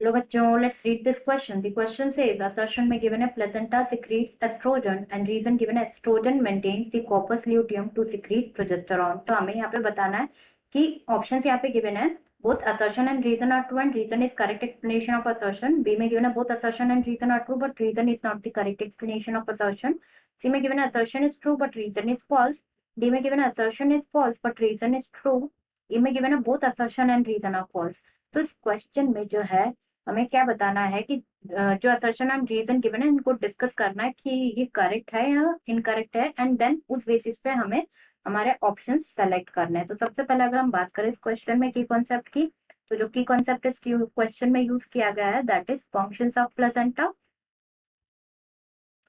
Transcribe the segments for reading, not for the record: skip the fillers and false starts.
Hello bachcho, let's read this question. The question says assertion में given है placenta secretes estrogen and reason given है estrogen maintains the corpus luteum to secrete progesterone. तो हमें यहाँ पे बताना है कि options यहाँ पे given है both assertion and reason are true and reason is correct explanation of assertion. B में given है both assertion and reason are true but reason is not the correct explanation of assertion. C में given है assertion is true but reason is false. D में given है assertion is false but reason is true. E में given है both assertion and reason are false. तो इस question में जो है हमें क्या बताना है कि जो असर्शन एंड रीजन गिवन है इनको डिस्कस करना है कि ये करेक्ट है या इनकरेक्ट है एंड देन उस बेसिस पे हमें हमारे ऑप्शन सेलेक्ट करने हैं। तो सबसे पहले अगर हम बात करें इस क्वेश्चन में की कॉन्सेप्ट की, तो जो की कॉन्सेप्ट इस क्वेश्चन में यूज किया गया है that is functions of placenta.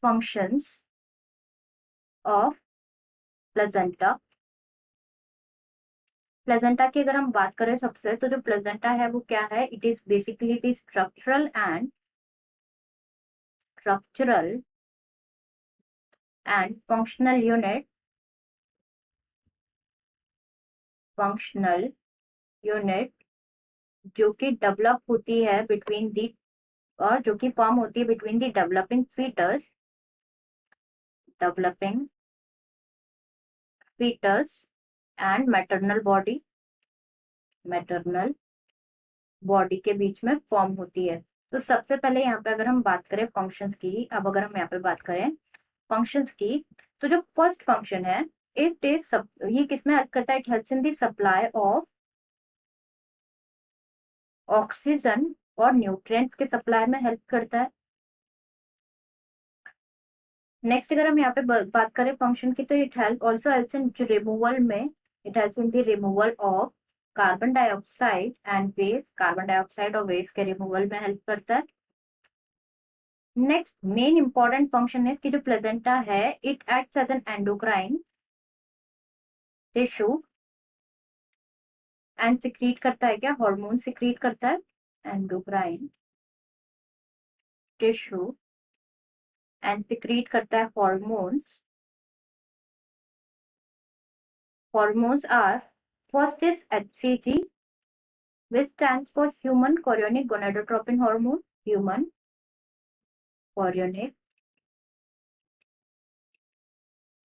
Functions of placenta. Placenta की अगर हम बात करें सबसे, तो जो प्लेसेंटा है वो क्या है, it is basically it is structural and functional unit जो कि डेवलप होती है बिटवीन दी और जो कि फॉर्म होती है between the developing fetus and maternal body के बीच में फॉर्म होती है। तो सबसे पहले यहाँ पे अगर हम बात करें फंक्शंस की, अब अगर हम यहाँ पे बात करें फंक्शंस की, तो जो फर्स्ट फंक्शन है इट इज ये किसमें हेल्प करता है, it helps in the supply of oxygen और न्यूट्रिएंट्स के सप्लाई में हेल्प करता है। नेक्स्ट अगर हम यहाँ पे बात करें फंक्शन की, तो it help also helps in removal में, it helps in the removal of carbon dioxide and waste, carbon dioxide और वेस्ट के रिमूवल में हेल्प करता है। नेक्स्ट मेन इंपॉर्टेंट फंक्शन है कि जो प्लेसेंटा है it acts as an endocrine tissue and secrete करता है, क्या हार्मोन सिक्रीट करता है, एंडोक्राइन टिश्यू एंड सिक्रीट करता है hormones. Hormones are first is HCG which stands for human chorionic gonadotropin hormone, human chorionic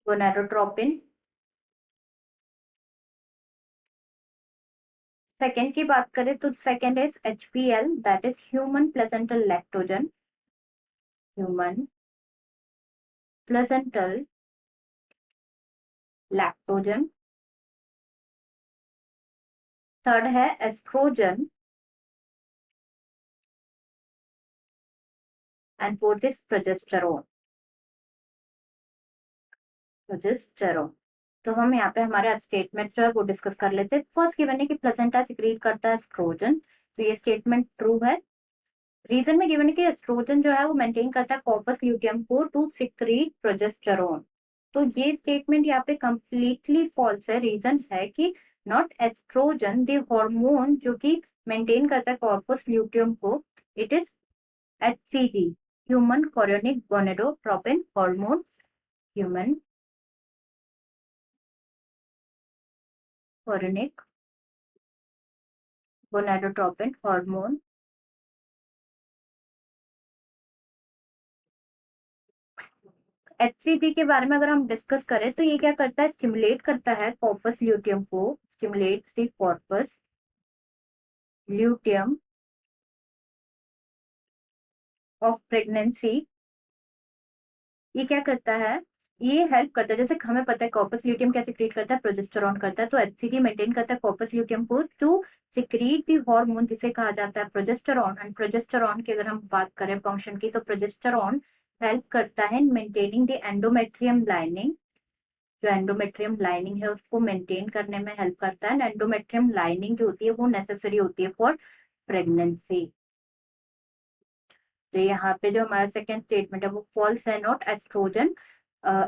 gonadotropin। Second की बात करें तो second is HPL that is human placental lactogen, human placental lactogen. Third है oestrogen and fourth is progesterone. तो हम यहाँ पे हमारे स्टेटमेंट जो है वो डिस्कस कर लेते हैं। फर्स्ट गिवन है कि प्लेसेंटा सिक्रीट करता है एस्ट्रोजन, तो ये स्टेटमेंट ट्रू है। रीजन में गिवन है कि एस्ट्रोजन जो है वो मेंटेन करता है कॉर्पस ल्यूटियम को टू सिक्रीट प्रोजेस्टेरोन, तो ये स्टेटमेंट यहाँ पे कंप्लीटली फॉल्स है। रीजन है कि नॉट एस्ट्रोजन द हार्मोन जो कि मेंटेन करता है कॉर्पस ल्यूटियम को, it is HCG human chorionic gonadotropin hormone, human chorionic gonadotropin hormone. HCG के बारे में अगर हम डिस्कस करें तो ये क्या करता है, स्टिमुलेट करता है कॉर्पस ल्यूटियम को, stimulates the corpus luteum of pregnancy. ये क्या करता है, ये हेल्प करता है, जैसे हमें पता है कॉर्पस ल्यूटियम क्या सिक्रीट करता है, प्रोजेस्टेरॉन करता है, तो HCG मेंटेन करता है कॉर्पस ल्यूटियम को टू सिक्रीट दी हार्मोन जिसे कहा जाता है प्रोजेस्टेरॉन। एंड प्रोजेस्टेरॉन की अगर हम बात करें फंक्शन की, तो प्रोजेस्टेरॉन हेल्प करता है मेंटेनिंग द एंडोमेट्रियम लाइनिंग, जो एंडोमेट्रियम लाइनिंग है उसको मेंटेन करने में हेल्प करता है। एंडोमेट्रियम लाइनिंग जो होती है वो नेसेसरी होती है फॉर प्रेगनेंसी। तो यहाँ पे जो हमारा सेकेंड स्टेटमेंट है वो फॉल्स है, नॉट एस्ट्रोजन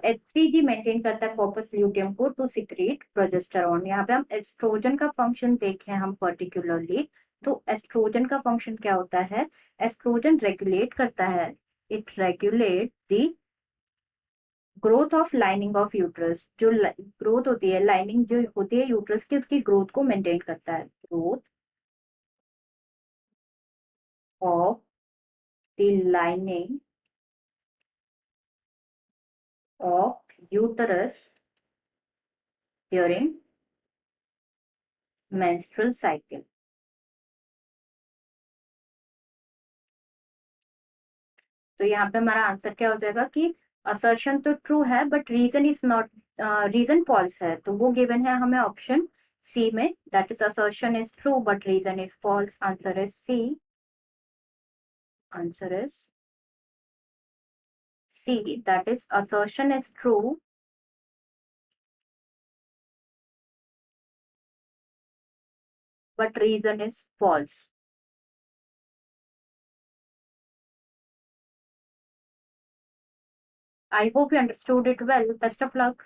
HCG मेंटेन करता है कॉर्पस ल्यूटियम को टू सिक्रीट प्रोजेस्टेरॉन। यहाँ पे हम एस्ट्रोजन का फंक्शन देखें हम पर्टिकुलरली, तो एस्ट्रोजन का फंक्शन क्या होता है, एस्ट्रोजन रेगुलेट करता है, it regulate the growth of lining of uterus, जो ग्रोथ होती है लाइनिंग जो होती है यूट्रस की उसकी ग्रोथ को मेंटेन करता है, growth of the lining of uterus during menstrual cycle. तो यहाँ पे हमारा आंसर क्या हो जाएगा कि असर्शन तो ट्रू है but reason is not, reason false है, तो वो गिवन है हमें ऑप्शन सी में, that is assertion is true but reason is false. Answer is C. Answer is C, that is assertion is true but reason is false. I hope you understood it well. Best of luck.